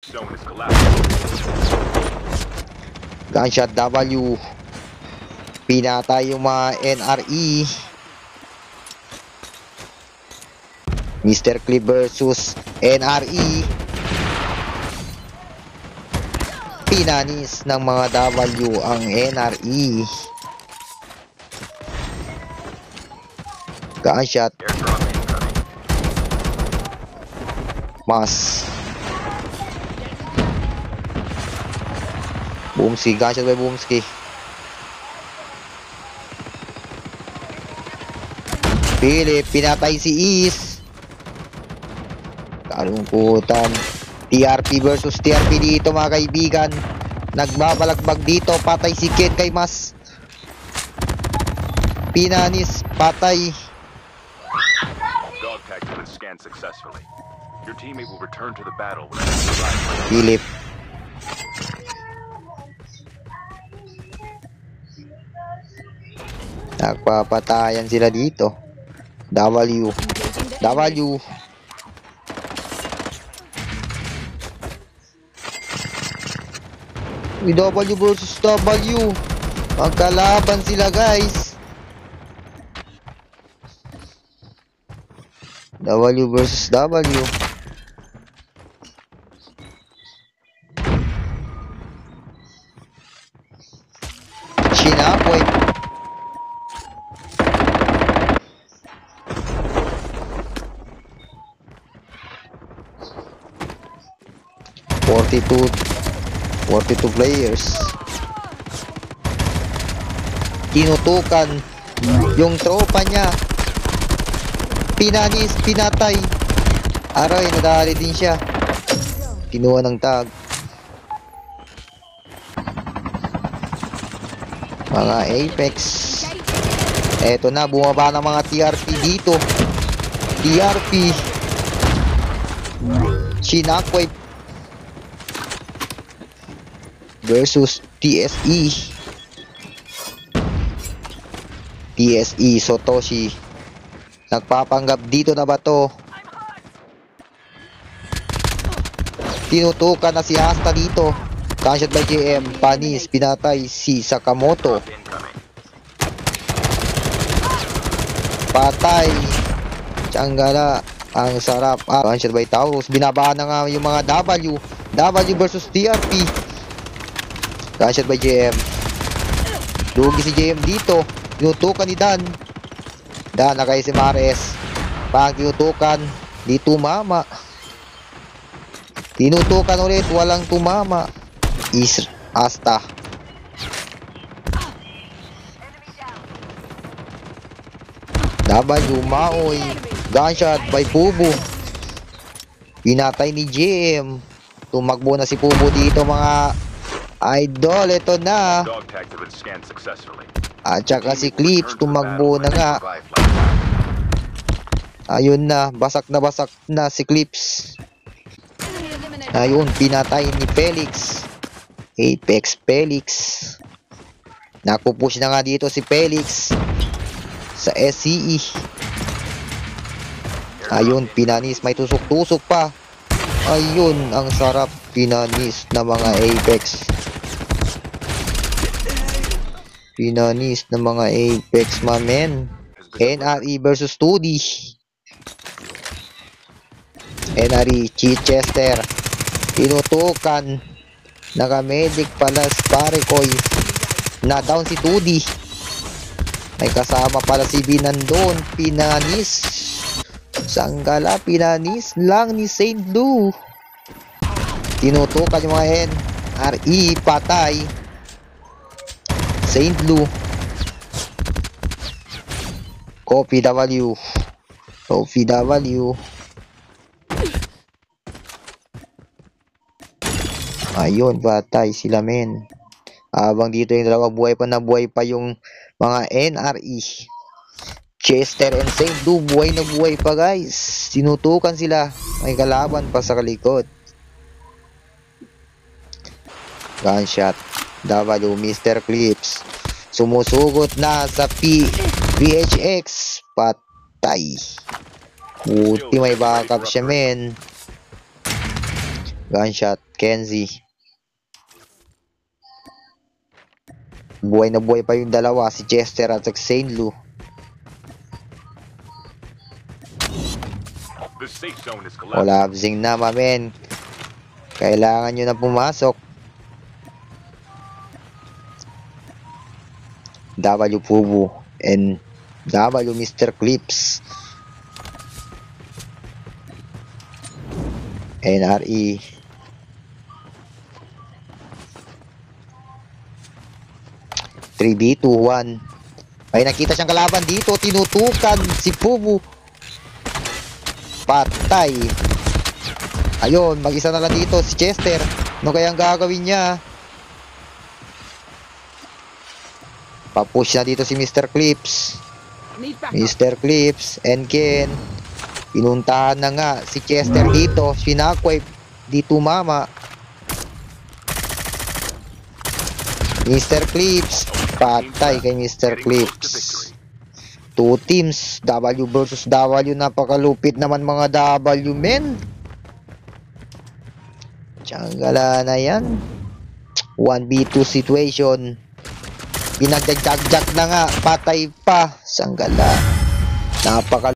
zone is collapsing. Gunshot W. Pinatay yung mga NRE. Mr. Clip versus NRE. Pinanis ng mga W ang NRE. Gunshot. Airdrop incoming. Mas. Boomski. Gunshot by Boomski. Philip. Pinatay si Is. Kalungkutan. TRP versus TRP dito mga kaibigan. Nagbabalagbag dito. Patay si Ken kay Mas. Pinanis. Patay. Dog tag has been scanned successfully. Your teammate will return to the battle when they survive. Philip. Nagpapatayan sila dito. W. W. W versus W. Magkalaban sila guys. W versus W. Shinapoy. Forty-two players. Tinutukan yung tropa niya. Pinanis, pinatay. Aray, nadali din siya. Kinuha ng tag. Mga Apex. Eto na, bumaba ng mga TRP dito. TRP. Shockwave versus TSE. TSE Satoshi. Nagpapanggap dito na ba to? Tinutukan na si Asta dito. Gunshot by JM. Panis. Pinatay si Sakamoto. Patay. Tiyanggala. Ang sarap. Gunshot by Taurus. Binabaan na nga yung mga W. W versus TRP. Gunshot by JM. Lugi si JM dito. Tinutukan ni Dan. Dan na kay si Mares. Pag tinutukan, di tumama. Tinutukan ulit, walang tumama. Asta. W Maoy. Gunshot by Pubu. Pinatay ni JM. Tumakbo na si Pubu dito mga idol. Ito na. Dog tags have been scanned successfully. At saka si Clips tumakbo na nga. Ayun na, basak na si Clips. Ayun, pinatay ni Felix. Apex Felix. Nakupush na nga dito si Felix sa SCE. Ayun, pinanis, may tusok-tusok pa. Ayun, ang sarap pinanis na mga Apex. Pinanis ng mga Apex, my man. NRE versus 2D. NRE, Chichester. Tinutukan. Naka-medic pala si Parekoy. Na down si 2D. May kasama pala si Binandon. Pinanis. Sanggala, pinanis lang ni Saint Lou. Tinutukan yung mga NRE. Patay. Saint Lou. Copy W. Copy W. Ayun, patay sila men. Habang dito yung dalawa buhay pa yung mga NRE. Chester and Saint Lou buhay na buhay pa guys. Tinutukan sila. May kalaban pa sa kalikod. Gunshot. W, Mr. Clips. Sumusugot na sa PHX. Patay. Buti may backup siya men. Gunshot. Kenzie. Buhay na buhay pa yung dalawa. Si Chester at si Saint Lou. The safe zone is collapsing. Collapsing na, mamen. Kailangan nyo na pumasok. W Fubu and W Mr. Clips. NRE. Three B 2-1. May nakita siyang kalaban dito. Tinutukan si Fubu. Patay. Ayun, mag-isa na lang dito si Chester. Ano kayang gagawin niya? Papush na dito si Mr. Clips. Mr. Clips and Ken. Pinuntahan na nga si Chester dito. Sinakwipe. Dito mama. Mr. Clips. Patay kay Mr. Clips. Two teams. W versus W. Napakalupit naman mga W, men. Tiyangala na yan. 1v2 situation. Pinagdagjag na nga. Patay pa. Sanggala. Napaka